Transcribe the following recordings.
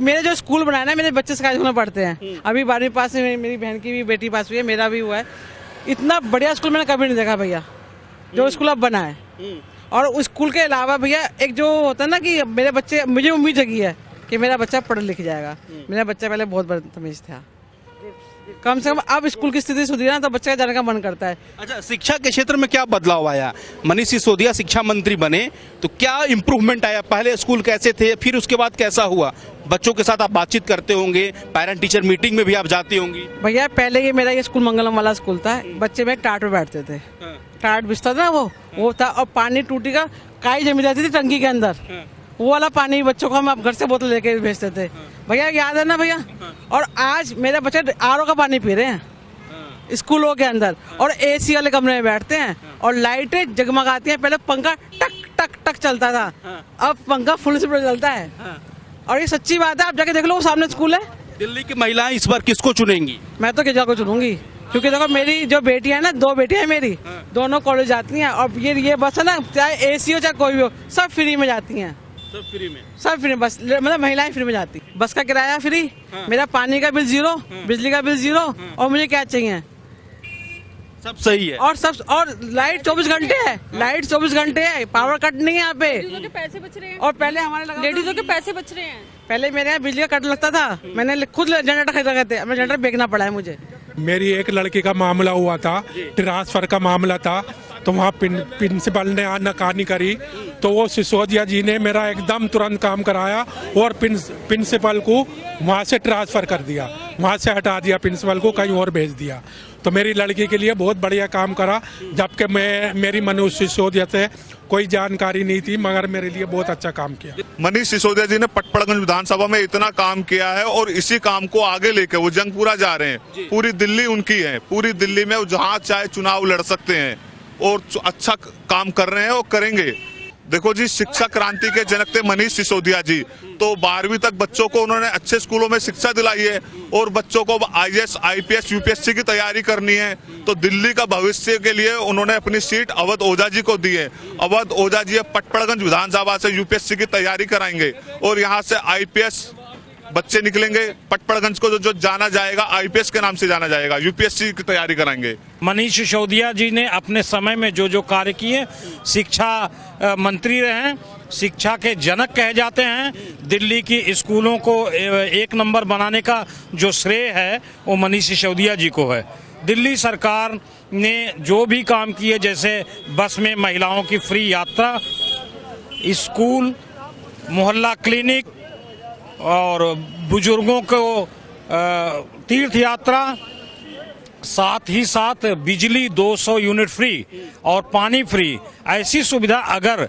मेरे जो स्कूल बनाया ना, मेरे बच्चे सरकारी स्कूल में पढ़ते हैं। अभी 12वीं पास हुई, मेरी बहन की भी बेटी पास हुई है, मेरा भी हुआ है। इतना बढ़िया स्कूल मैंने कभी नहीं देखा भैया, जो स्कूल अब बना है। और उस स्कूल के अलावा भैया एक जो होता है ना कि मेरे बच्चे, मुझे उम्मीद जगी है कि मेरा बच्चा पढ़ लिख जाएगा। मेरा बच्चा पहले बहुत बदतमीज था, कम से कम अब स्कूल की स्थिति सुधरी ना तो बच्चे का जाने का मन करता है। अच्छा, शिक्षा के क्षेत्र में क्या बदलाव आया? मनीष सिसोदिया शिक्षा मंत्री बने तो क्या इम्प्रूवमेंट आया? पहले स्कूल कैसे थे, फिर उसके बाद कैसा हुआ? बच्चों के साथ आप बातचीत करते होंगे, पेरेंट टीचर मीटिंग में भी आप जाती होंगी। भैया पहले ये मेरा ये स्कूल मंगलम वाला स्कूल था, बच्चे में टाट पे बैठते थे, टाट बिछता था वो था, और पानी टूटी का काई जमी रहती थी टंकी के अंदर, वो वाला पानी बच्चों को हम घर से बोतल लेके भेजते थे भैया, याद है ना भैया। और आज मेरे बच्चे आरओ का पानी पी रहे हैं स्कूलों के अंदर, और एसी वाले कमरे में बैठते हैं, और लाइटें जगमगाती हैं। पहले पंखा टक टक टक चलता था, अब पंखा फुल स्पीड चलता है। और ये सच्ची बात है, आप जाके देख लो, वो सामने स्कूल है। दिल्ली की महिलाएं इस बार किसको चुनेंगी? मैं तो केजरीवाल को चुनूंगी, क्योंकि देखो मेरी जो बेटियां है ना, 2 बेटियां हैं मेरी, दोनों कॉलेज जाती हैं। और ये बस है ना, चाहे एसी हो चाहे कोई भी हो, सब फ्री में जाती हैं। सब फ्री में? सब फ्री, बस मतलब महिलाएं फ्री में जाती। बस का किराया फ्री, मेरा पानी का बिल 0, बिजली का बिल 0, और मुझे क्या चाहिए? सब सही है। और लाइट 24 घंटे है, लाइट 24 घंटे है, पावर कट नहीं है यहाँ पे। के पैसे बच रहे हैं, और पहले हमारे लेडीजों के पैसे बच रहे हैं। पहले मेरे यहाँ बिजली का कट लगता था, मैंने खुद जनरेटर खरीदा करते, अब जनरेटर बेचना पड़ा है मुझे। मेरी एक लड़की का मामला हुआ था, ट्रांसफर का मामला था, तो वहाँ प्रिंसिपल ने आनाकानी करी, तो वो सिसोदिया जी ने मेरा एकदम तुरंत काम कराया और प्रिंसिपल को वहाँ से ट्रांसफर कर दिया, वहाँ से हटा दिया, प्रिंसिपल को कहीं और भेज दिया। तो मेरी लड़की के लिए बहुत बढ़िया काम करा, जबकि मेरी मनीष सिसोदिया से कोई जानकारी नहीं थी, मगर मेरे लिए बहुत अच्छा काम किया। मनीष सिसोदिया जी ने पटपड़गंज विधानसभा में इतना काम किया है, और इसी काम को आगे लेकर वो जंगपुरा जा रहे हैं। पूरी दिल्ली उनकी है, पूरी दिल्ली में वो जहाँ चाहे चुनाव लड़ सकते हैं, और अच्छा काम कर रहे हैं और करेंगे। देखो जी, शिक्षा क्रांति के जनक थे मनीष सिसोदिया जी, तो 12वीं तक बच्चों को उन्होंने अच्छे स्कूलों में शिक्षा दिलाई है, और बच्चों को आईएएस, आईपीएस, यूपीएससी की तैयारी करनी है, तो दिल्ली का भविष्य के लिए उन्होंने अपनी सीट अवध ओझा जी को दी है। अवध ओझा जी पटपड़गंज विधानसभा से यूपीएससी की तैयारी कराएंगे, और यहाँ से आईपीएस बच्चे निकलेंगे। पटपड़गंज को जो जाना जाएगा आईपीएस के नाम से जाना जाएगा, यूपीएससी की तैयारी कराएंगे। मनीष सिसोदिया जी ने अपने समय में जो कार्य किए, शिक्षा मंत्री रहे, शिक्षा के जनक कहे जाते हैं। दिल्ली की स्कूलों को 1 नंबर बनाने का जो श्रेय है वो मनीष सिसोदिया जी को है। दिल्ली सरकार ने जो भी काम किए, जैसे बस में महिलाओं की फ्री यात्रा, स्कूल, मोहल्ला क्लिनिक, और बुजुर्गों को तीर्थ यात्रा, साथ ही साथ बिजली 200 यूनिट फ्री और पानी फ्री, ऐसी सुविधा अगर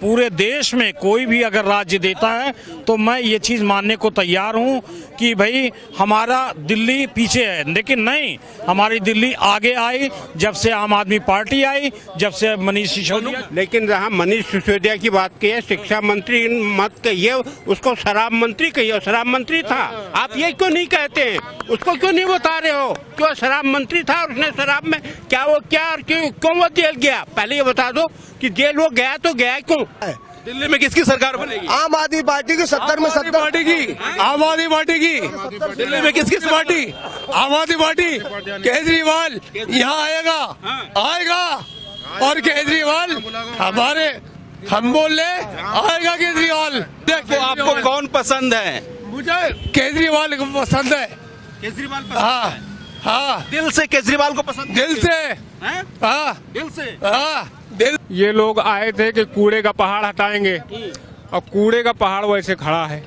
पूरे देश में कोई भी अगर राज्य देता है तो मैं ये चीज़ मानने को तैयार हूँ कि भाई हमारा दिल्ली पीछे है। लेकिन नहीं, हमारी दिल्ली आगे आई जब से आम आदमी पार्टी आई, जब से मनीष सिसोदिया। लेकिन जहाँ मनीष सिसोदिया की बात की है, शिक्षा मंत्री मत कहिए, उसको शराब मंत्री कहिए, शराब मंत्री था। आप ये क्यों नहीं कहते हैं, उसको क्यों नहीं बता रहे हो क्यों शराब मंत्री था, और उसने शराब में क्या वो क्यों वो जेल गया? पहले ये बता दो कि जेल वो गया तो गया क्यों? दिल्ली में किसकी सरकार बनेगी? आम आदमी पार्टी की 70 में 70 पार्टी की। आम आदमी पार्टी की। दिल्ली में किसकी पार्टी? आम आदमी पार्टी। केजरीवाल यहाँ आएगा, और केजरीवाल हमारे, हम बोल रहे आएगा केजरीवाल। देखो आपको कौन पसंद है? मुझे केजरीवाल पसंद है। केजरीवाल पसंद है? हाँ, दिल से केजरीवाल को पसंद? दिल से। हाँ, दिल से। हाँ, दिल। ये लोग आए थे कि कूड़े का पहाड़ हटाएंगे, और कूड़े का पहाड़ वैसे खड़ा है।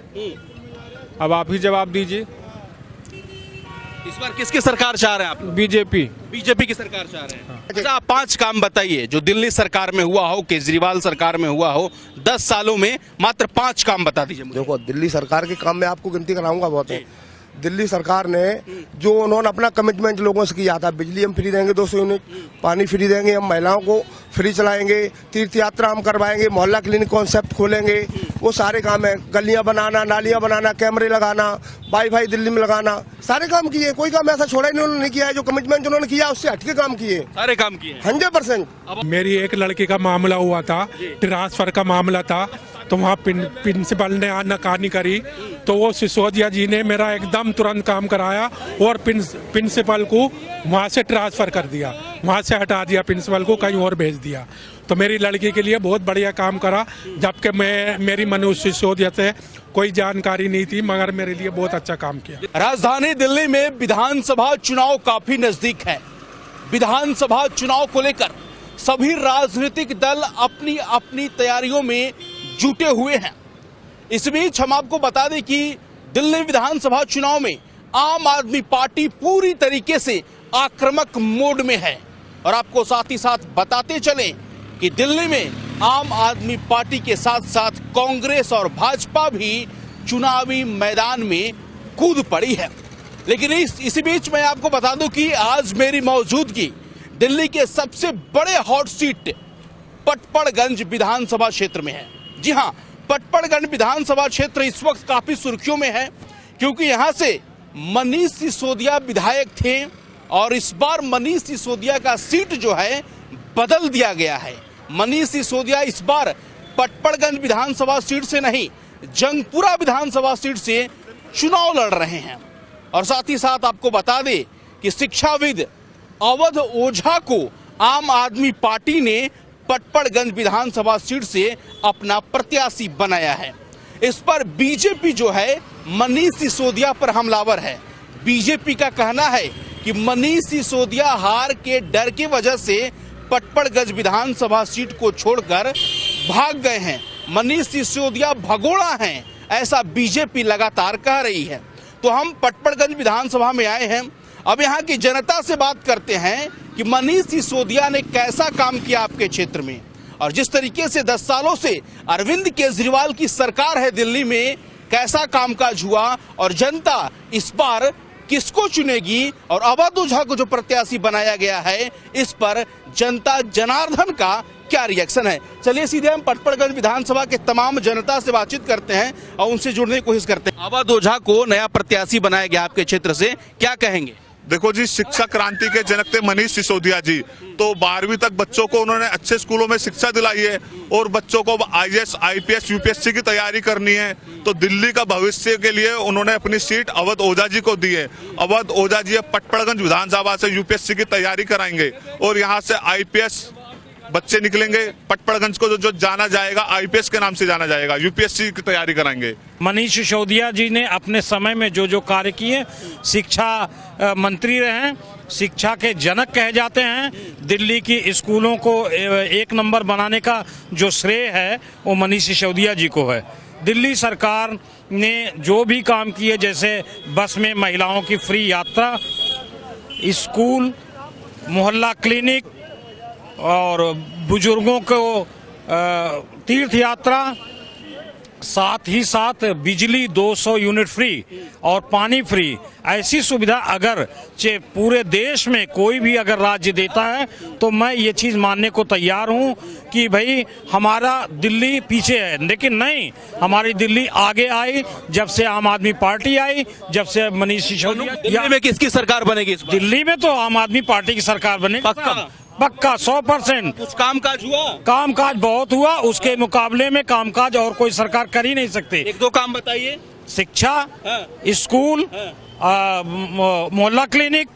अब आप ही जवाब दीजिए। इस बार किसकी सरकार चाह रहे हैं आप? बीजेपी की सरकार चाह रहे हैं। अच्छा, आप 5 काम बताइए जो दिल्ली सरकार में हुआ हो, केजरीवाल सरकार में हुआ हो, 10 सालों में मात्र 5 काम बता दीजिए मुझे। देखो, दिल्ली सरकार के काम में आपको गिनती कराऊंगा बहुत है। दिल्ली सरकार ने जो उन्होंने अपना कमिटमेंट लोगों से किया था, बिजली हम फ्री देंगे 200 यूनिट, पानी फ्री देंगे, हम महिलाओं को फ्री चलाएंगे, तीर्थ यात्रा हम करवाएंगे, मोहल्ला क्लिनिक कॉन्सेप्ट खोलेंगे, वो सारे काम है। गलियां बनाना, नालियां बनाना, कैमरे लगाना, वाईफाई दिल्ली में लगाना, सारे काम किए। कोई काम ऐसा छोड़ा नहीं उन्होंने किया है। जो कमिटमेंट उन्होंने किया उससे हटके काम किए, सारे काम किए 100%। मेरी एक लड़की का मामला हुआ था, ट्रांसफर का मामला था, तो वहाँ प्रिंसिपल ने आनाकानी करी, तो वो सिसोदिया जी ने मेरा एकदम तुरंत काम कराया और प्रिंसिपल को वहाँ से ट्रांसफ़र कर दिया, वहाँ से हटा दिया, प्रिंसिपल को कहीं और भेज दिया। तो मेरी लड़की के लिए बहुत बढ़िया काम करा, जबकि मेरी मनोज सिसोदिया से कोई जानकारी नहीं थी, मगर मेरे लिए बहुत अच्छा काम किया। राजधानी दिल्ली में विधानसभा चुनाव काफी नजदीक है। विधानसभा चुनाव को लेकर सभी राजनीतिक दल अपनी अपनी तैयारियों में जुटे हुए हैं। इस बीच हम आपको बता दें कि दिल्ली विधानसभा चुनाव में आम आदमी पार्टी पूरी तरीके से आक्रामक मोड में है। और आपको साथ ही साथ बताते चलें कि दिल्ली में आम आदमी पार्टी के साथ साथ कांग्रेस और भाजपा भी चुनावी मैदान में कूद पड़ी है। लेकिन इसी बीच मैं आपको बता दूं कि आज मेरी मौजूदगी दिल्ली के सबसे बड़े हॉट सीट पटपड़गंज विधानसभा क्षेत्र में है। जी हां, पटपड़गंज विधानसभा क्षेत्र इस वक्त काफी सुर्खियों में है, क्योंकि यहां से मनीष सिसोदिया विधायक थे और इस बार मनीष सिसोदिया का सीट जो है बदल दिया गया है। मनीष सिसोदिया इस बार पटपड़गंज विधानसभा सीट से नहीं, जंगपुरा विधानसभा सीट से चुनाव लड़ रहे हैं। और साथ ही साथ आपको बता दें कि शिक्षाविद अवध ओझा को आम आदमी पार्टी ने पटपड़गंज विधानसभा सीट से अपना प्रत्याशी बनाया है। इस पर बीजेपी जो है मनीष सिसोदिया पर हमलावर है। बीजेपी का कहना है कि मनीष सिसोदिया हार के डर की वजह से पटपड़गंज विधानसभा सीट को छोड़कर भाग गए हैं। मनीष सिसोदिया भगोड़ा हैं, ऐसा बीजेपी लगातार कह रही है। तो हम पटपड़गंज विधानसभा में आए हैं, अब यहाँ की जनता से बात करते हैं कि मनीष सिसोदिया ने कैसा काम किया आपके क्षेत्र में। और जिस तरीके से 10 सालों से अरविंद केजरीवाल की सरकार है दिल्ली में, कैसा कामकाज हुआ और जनता इस बार किसको चुनेगी और अवध ओझा को जो प्रत्याशी बनाया गया है, इस पर जनता जनार्दन का क्या रिएक्शन है। चलिए सीधे हम पटपड़गंज विधानसभा के तमाम जनता से बातचीत करते हैं और उनसे जुड़ने की कोशिश करते हैं। अवध ओझा को नया प्रत्याशी बनाया गया आपके क्षेत्र से, क्या कहेंगे? देखो जी, शिक्षा क्रांति के जनक थे मनीष सिसोदिया जी। तो 12वीं तक बच्चों को उन्होंने अच्छे स्कूलों में शिक्षा दिलाई है और बच्चों को IAS, IPS, UPSC की तैयारी करनी है। तो दिल्ली का भविष्य के लिए उन्होंने अपनी सीट अवध ओझा जी को दी है। अवध ओझा जी पटपड़गंज विधानसभा से UPSC की तैयारी कराएंगे और यहाँ से IPS बच्चे निकलेंगे। पटपड़गंज को जो जाना जाएगा IPS के नाम से जाना जाएगा, UPSC की तैयारी कराएंगे। मनीष सिसोदिया जी ने अपने समय में जो कार्य किए, शिक्षा मंत्री रहे, शिक्षा के जनक कहे जाते हैं। दिल्ली की स्कूलों को एक नंबर बनाने का जो श्रेय है वो मनीष सिसोदिया जी को है। दिल्ली सरकार ने जो भी काम किए, जैसे बस में महिलाओं की फ्री यात्रा, स्कूल, मोहल्ला क्लिनिक और बुजुर्गों को तीर्थ यात्रा, साथ ही साथ बिजली 200 यूनिट फ्री और पानी फ्री, ऐसी सुविधा अगर पूरे देश में कोई भी अगर राज्य देता है तो मैं ये चीज़ मानने को तैयार हूँ कि भाई हमारा दिल्ली पीछे है। लेकिन नहीं, हमारी दिल्ली आगे आई जब से आम आदमी पार्टी आई, जब से मनीष सिसोदिया। दिल्ली में किसकी सरकार बनेगी? दिल्ली में तो आम आदमी पार्टी की सरकार बनेगी, पक्का 100%। कुछ कामकाज हुआ? कामकाज बहुत हुआ, उसके मुकाबले में कामकाज और कोई सरकार कर ही नहीं सकती। एक दो काम बताइए। शिक्षा, स्कूल, मोहल्ला क्लिनिक,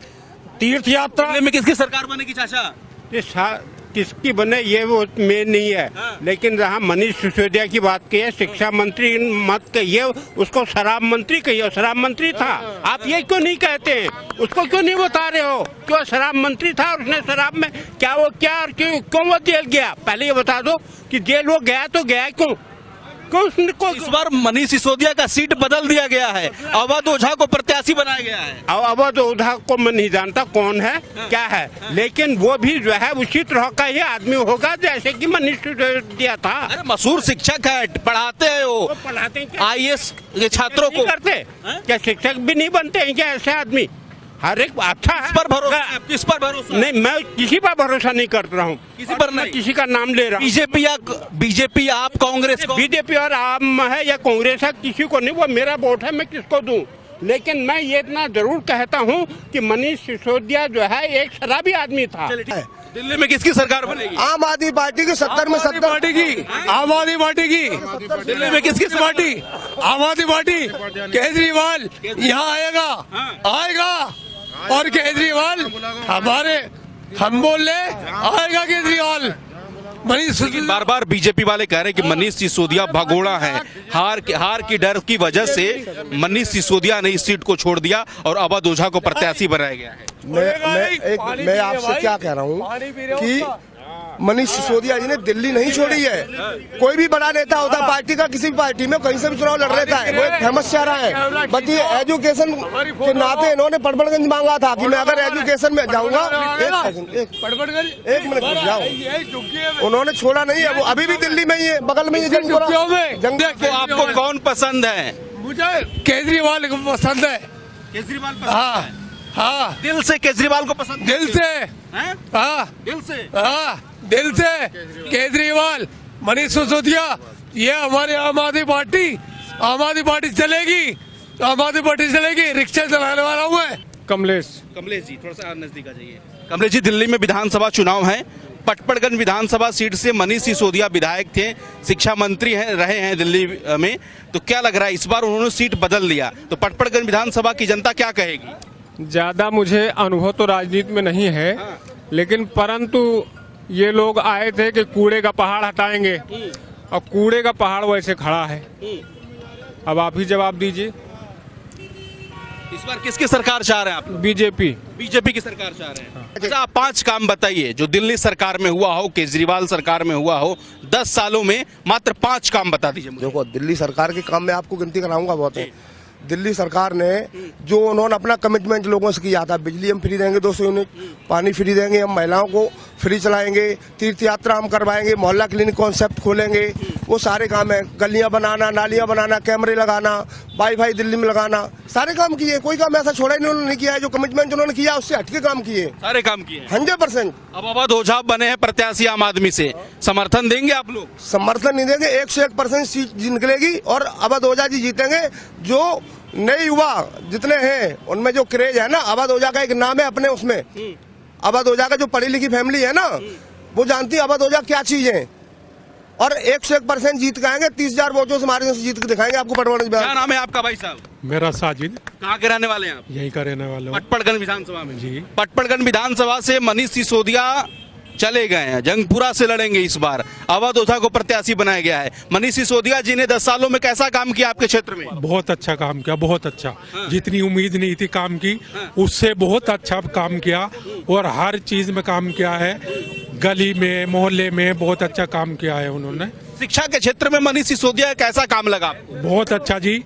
तीर्थ यात्रा। दिल्ली में किसकी सरकार बनेगी चाचा? किसकी बने ये वो मेन नहीं है। लेकिन जहाँ मनीष सिसोदिया की बात की है, शिक्षा मंत्री मत कहिए, उसको शराब मंत्री कहिए। शराब मंत्री था, आप ये क्यों नहीं कहते हैं? उसको क्यों नहीं बता रहे हो? क्यों शराब मंत्री था और उसने शराब में क्या वो क्या और क्यों वो जेल गया? पहले ये बता दो कि जेल वो गया तो गया क्यों? इस बार मनीष सिसोदिया का सीट बदल दिया गया है, अवध ओझा को प्रत्याशी बनाया गया है। अवध ओझा को मैं नहीं जानता कौन है क्या है, लेकिन वो भी जो है उसी तरह का ही आदमी होगा जैसे कि मनीष सिसोदिया था। अरे मशहूर शिक्षक है, पढ़ाते हैं वो पढ़ाते हैं IAS के छात्रों को। करते क्या शिक्षक भी नहीं बनते हैं क्या ऐसे आदमी? हर एक अच्छा है। किस पर भरोसा? नहीं, मैं किसी पर भरोसा नहीं कर रहा हूँ, किसी पर नहीं, किसी का नाम ले रहा हूँ। बीजेपी आप कांग्रेस को? बीजेपी और आम है या कांग्रेस है, किसी को नहीं। वो मेरा वोट है, मैं किसको दूं? लेकिन मैं ये इतना जरूर कहता हूँ कि मनीष सिसोदिया जो है एक शराबी आदमी था। दिल्ली में किसकी सरकार बनेगी? आम आदमी पार्टी की 70 में 70 पार्टी की, आम आदमी पार्टी की। दिल्ली में किसकी पार्टी? आम आदमी पार्टी। केजरीवाल यहाँ आएगा, आएगा। और केजरीवाल हमारे, हम बोल रहे आएगा केजरीवाल। लेकिन बार बार बीजेपी वाले कह रहे हैं कि मनीष सिसोदिया भगोड़ा है, हार की डर की वजह से मनीष सिसोदिया ने इस सीट को छोड़ दिया और अवध ओझा को प्रत्याशी बनाया गया है। मैं आपसे क्या कह रहा हूँ कि मनीष सिसोदिया जी ने दिल्ली नहीं छोड़ी है। कोई भी बड़ा नेता होता है पार्टी का, किसी भी पार्टी में कहीं से भी चुनाव लड़ लेता है, वो एक फेमस चेहरा है। बट ये एजुकेशन के नाते इन्होंने पटपड़गंज मांगा था कि मैं अगर एजुकेशन में जाऊंगा, एक मिनट जाओ, उन्होंने छोड़ा नहीं है। वो अभी भी दिल्ली में ही है, बगल में ही जंग। तो आपको कौन पसंद है? मुझे केजरीवाल को पसंद है। केजरीवाल? हाँ, दिल से केजरीवाल को पसंद? दिल से, हाँ, दिल से, हाँ, दिल से केजरीवाल। मनीष सिसोदिया, ये हमारी आम आदमी पार्टी चलेगी, आम आदमी पार्टी चलेगी। रिक्शा चलाने वाला हूँ मैं। कमलेश जी, थोड़ा सा नजदीक आ जाइए। कमलेश जी, दिल्ली में विधानसभा चुनाव है। पटपड़गंज विधानसभा सीट से मनीष सिसोदिया विधायक थे, शिक्षा मंत्री रहे हैं दिल्ली में। तो क्या लग रहा है इस बार उन्होंने सीट बदल लिया तो पटपड़गंज विधानसभा की जनता क्या कहेगी? ज्यादा मुझे अनुभव तो राजनीति में नहीं है, लेकिन परंतु ये लोग आए थे कि कूड़े का पहाड़ हटाएंगे और कूड़े का पहाड़ वैसे खड़ा है। अब आप ही जवाब दीजिए। इस बार किसकी सरकार चाह रहे हैं आप? बीजेपी की सरकार चाह रहे हैं। अच्छा, आप 5 काम बताइए जो दिल्ली सरकार में हुआ हो, केजरीवाल सरकार में हुआ हो, 10 सालों में मात्र 5 काम बता दीजिए मुझे। देखो, दिल्ली सरकार के काम में आपको गिनती कराऊंगा बहुत है। दिल्ली सरकार ने जो उन्होंने अपना कमिटमेंट लोगों से किया था, बिजली हम फ्री देंगे 200 यूनिट, पानी फ्री देंगे, हम महिलाओं को फ्री चलाएंगे, तीर्थ यात्रा हम करवाएंगे, मोहल्ला क्लिनिक कॉन्सेप्ट खोलेंगे, वो सारे काम है। गलियां बनाना, नालियां बनाना, कैमरे लगाना, वाईफाई दिल्ली में लगाना, सारे काम किए। कोई काम ऐसा छोड़ा ही नहीं किया है। जो कमिटमेंट उन्होंने किया उससे हटके काम किए, सारे काम किए 100%। अब अवध ओझा बने हैं प्रत्याशी आम आदमी से, समर्थन देंगे आप लोग? समर्थन नहीं देंगे, 101% सीट निकलेगी और अवध ओझा जी जीतेंगे। जो नए युवा जितने हैं उनमें जो क्रेज है ना, अवध ओझा का एक नाम है अपने उसमें। अवध ओझा का जो पढ़ी लिखी फैमिली है ना, वो जानती है अवध ओझा क्या चीज है। और 101% जीत के आएंगे, 30,000 वोटों से हमारे से जीत के दिखाएंगे आपको पटपड़गंज। क्या नाम है आपका भाई साहब? मेरा साजिद। कहाँ के रहने वाले हैं आप? यही का रहने वाले हूँ। पटपड़गंज विधानसभा में जी। पटपड़गंज विधानसभा से मनीष सिसोदिया चले गए हैं, जंगपुरा से लड़ेंगे इस बार। अवध ओझा को प्रत्याशी बनाया गया है। मनीष सिसोदिया जी ने 10 सालों में कैसा काम किया आपके क्षेत्र में? बहुत अच्छा काम किया, बहुत अच्छा। जितनी उम्मीद नहीं थी काम की, उससे बहुत अच्छा काम किया और हर चीज में काम किया है। गली में, मोहल्ले में बहुत अच्छा काम किया है उन्होंने। शिक्षा के क्षेत्र में मनीष सिसोदिया कैसा काम लगा? बहुत अच्छा जी।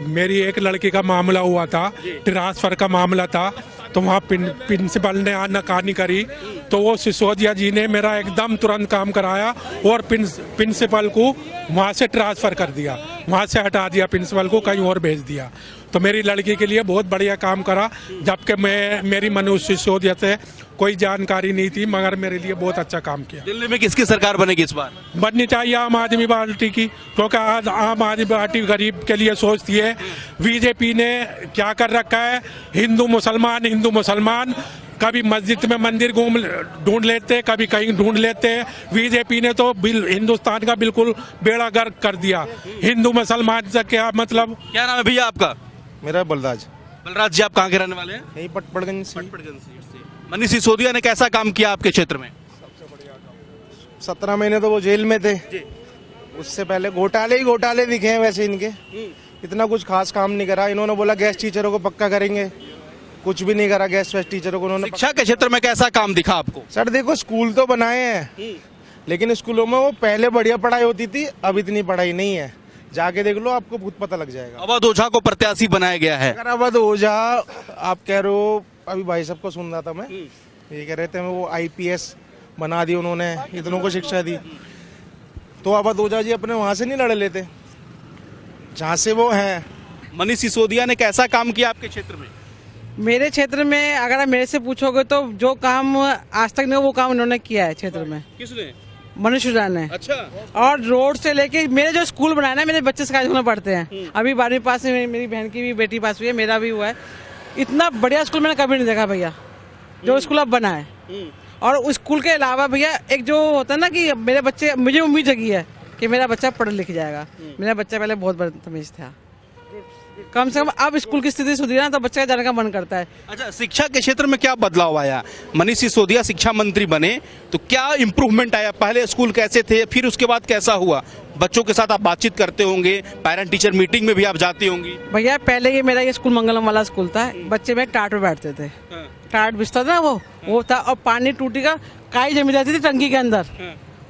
मेरी एक लड़की का मामला हुआ था, ट्रांसफर का मामला था, तो वहाँ प्रिंसिपल ने आनाकानी करी तो वो सिसोदिया जी ने मेरा एकदम तुरंत काम कराया और प्रिंसिपल को वहाँ से ट्रांसफर कर दिया, वहाँ से हटा दिया, प्रिंसिपल को कहीं और भेज दिया। तो मेरी लड़की के लिए बहुत बढ़िया काम करा, जबकि मेरी मनीष सिसोदिया से कोई जानकारी नहीं थी, मगर मेरे लिए बहुत अच्छा काम किया। दिल्ली में किसकी सरकार बनेगी इस बार? बननी चाहिए आम आदमी पार्टी की, क्योंकि आज आम आदमी पार्टी गरीब के लिए सोचती है। बीजेपी ने क्या कर रखा है, हिंदू मुसलमान कभी मस्जिद में मंदिर ढूंढ लेते, कभी कहीं ढूंढ लेते हैं। बीजेपी ने तो हिंदुस्तान का बिल्कुल बेड़ा गर्क कर दिया। हिंदू मुसलमान से क्या मतलब? क्या नाम है भैया आपका? मेरा बलराज। बलराज जी, आप कहाँ के रहने वाले हैं? यही पटपड़गंज से। मनीष सिसोदिया ने कैसा काम किया आपके क्षेत्र में? 17 महीने तो वो जेल में थे, उससे पहले घोटाले दिखे हैं वैसे इनके। इतना कुछ खास काम नहीं करा। इन्होंने बोला गैस टीचरों को पक्का करेंगे, कुछ भी नहीं करा गैस टीचरों को उन्होंने। शिक्षा के क्षेत्र में कैसा काम दिखा आपको? सर देखो, स्कूल तो बनाए हैं, लेकिन स्कूलों में वो पहले बढ़िया पढ़ाई होती थी, अब इतनी पढ़ाई नहीं है। जाके देख लो, आपको खुद पता लग जाएगा। अवध ओझा को प्रत्याशी बनाया गया है। अगर अवध ओझा आप कह रहे हो, अभी भाई साहब को सुन रहा था मैं, ये कह रहे थे वो IPS बना दी उन्होंने, इतनों को शिक्षा दी, तो अवध ओझा जी अपने वहां से नहीं लड़ लेते जहाँ से वो हैं। मनीष सिसोदिया ने कैसा काम किया आपके क्षेत्र में? मेरे क्षेत्र में अगर आप मेरे से पूछोगे तो जो काम आज तक नहीं वो काम उन्होंने किया है क्षेत्र में। किसने? मनीष सिसोदिया ने। अच्छा। और रोड से लेके मेरे जो स्कूल बनाया ना, मेरे बच्चे सरकारी स्कूल में पढ़ते हैं। अभी 12वीं पास हुई, मेरी बहन की भी बेटी पास हुई है, मेरा भी हुआ है। इतना बढ़िया स्कूल मैंने कभी नहीं देखा भैया, जो स्कूल अब बना है। और उस स्कूल के अलावा भैया एक जो होता है ना कि मेरे बच्चे, मुझे उम्मीद जगी है कि मेरा बच्चा पढ़ लिख जाएगा। मेरा बच्चा पहले बहुत बदतमीज था, कम से कम अब स्कूल की स्थिति सुधरी ना तो बच्चे का जाने का मन करता है। अच्छा, शिक्षा के क्षेत्र में क्या बदलाव आया? मनीष सिसोदिया शिक्षा मंत्री बने तो क्या इम्प्रूवमेंट आया? पहले स्कूल कैसे थे, फिर उसके बाद कैसा हुआ? बच्चों के साथ आप बातचीत करते होंगे, पेरेंट टीचर मीटिंग में भी आप जाती होंगी। भैया पहले ये मेरा ये स्कूल मंगलम वाला स्कूल था, बच्चे में टाट पे बैठते थे, टाट बिछता था ना वो था। और पानी टूटी का काई जमी जाती थी टंकी के अंदर,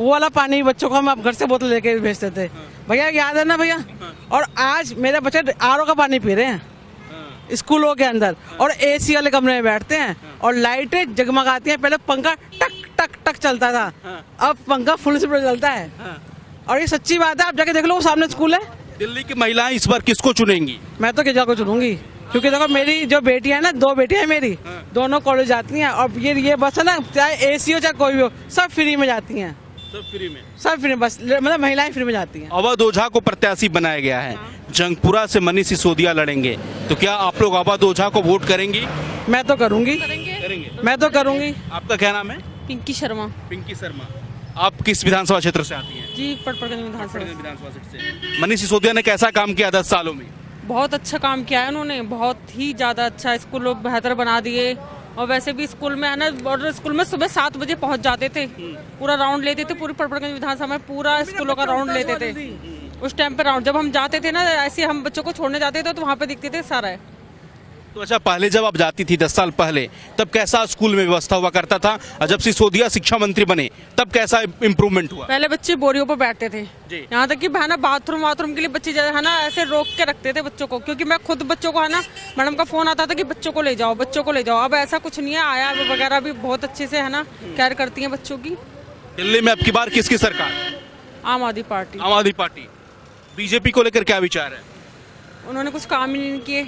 वो वाला पानी बच्चों को हम घर से बोतल लेके भेजते थे भैया, याद है ना भैया। और आज मेरे बच्चे आरओ का पानी पी रहे हैं स्कूलों के अंदर, और एसी वाले कमरे में बैठते हैं, और लाइटें जगमगाती हैं। पहले पंखा टक टक टक चलता था, अब पंखा फुल स्पीड चलता है। और ये सच्ची बात है, आप जाके देख लो, वो सामने स्कूल है। दिल्ली की महिलाएं इस बार किसको चुनेंगी? मैं तो केजरीवाल को चुनूंगी, क्योंकि देखो मेरी जो बेटी है ना, 2 बेटियां हैं मेरी, दोनों कॉलेज जाती हैं। और ये बस है ना, चाहे एसी हो चाहे कोई भी हो, सब फ्री में जाती हैं। सब फ्री में? सब फ्री, बस मतलब महिलाएं फ्री में जाती हैं। अवध ओझा को प्रत्याशी बनाया गया है, जंगपुरा से मनीष सिसोदिया लड़ेंगे, तो क्या आप लोग अवध ओझा को वोट करेंगी? मैं तो करूंगी, मैं तो करूंगी। आपका क्या नाम है? पिंकी शर्मा पिंकी शर्मा। आप किस विधानसभा क्षेत्र से आती हैं? जी, पटपड़गंज विधानसभा। विधानसभा क्षेत्र से। मनीष सिसोदिया ने कैसा काम किया 10 सालों में? बहुत अच्छा काम किया है उन्होंने, बहुत ही ज्यादा अच्छा। स्कूल लोग बेहतर बना दिए, और वैसे भी स्कूल में है ना, और स्कूल में सुबह 7 बजे पहुंच जाते थे, पूरा राउंड लेते थे, पूरी पटपड़गंज विधानसभा में पूरा स्कूलों का राउंड लेते थे। उस टाइम पे राउंड जब हम जाते थे ना, ऐसे हम बच्चों को छोड़ने जाते थे तो वहाँ पे दिखते थे सारा। तो अच्छा, पहले जब आप जाती थी 10 साल पहले, तब कैसा स्कूल में व्यवस्था हुआ करता था? और जब सिसोदिया शिक्षा मंत्री बने तब कैसा इम्प्रूवमेंट हुआ? पहले बच्चे बोरियों पर बैठते थे, यहाँ तक कि ना बाथरूम के लिए बच्चे है ना ऐसे रोक के रखते थे बच्चों को, क्योंकि मैं खुद बच्चों को है ना, मैडम का फोन आता था कि बच्चों को ले जाओ, बच्चों को ले जाओ। अब ऐसा कुछ नहीं है, आया वगैरह भी बहुत अच्छे से है ना केयर करती है बच्चों की। दिल्ली में अब की बार किसकी सरकार? आम आदमी पार्टी। आम आदमी पार्टी। बीजेपी को लेकर क्या विचार है? उन्होंने कुछ काम ही नहीं किए।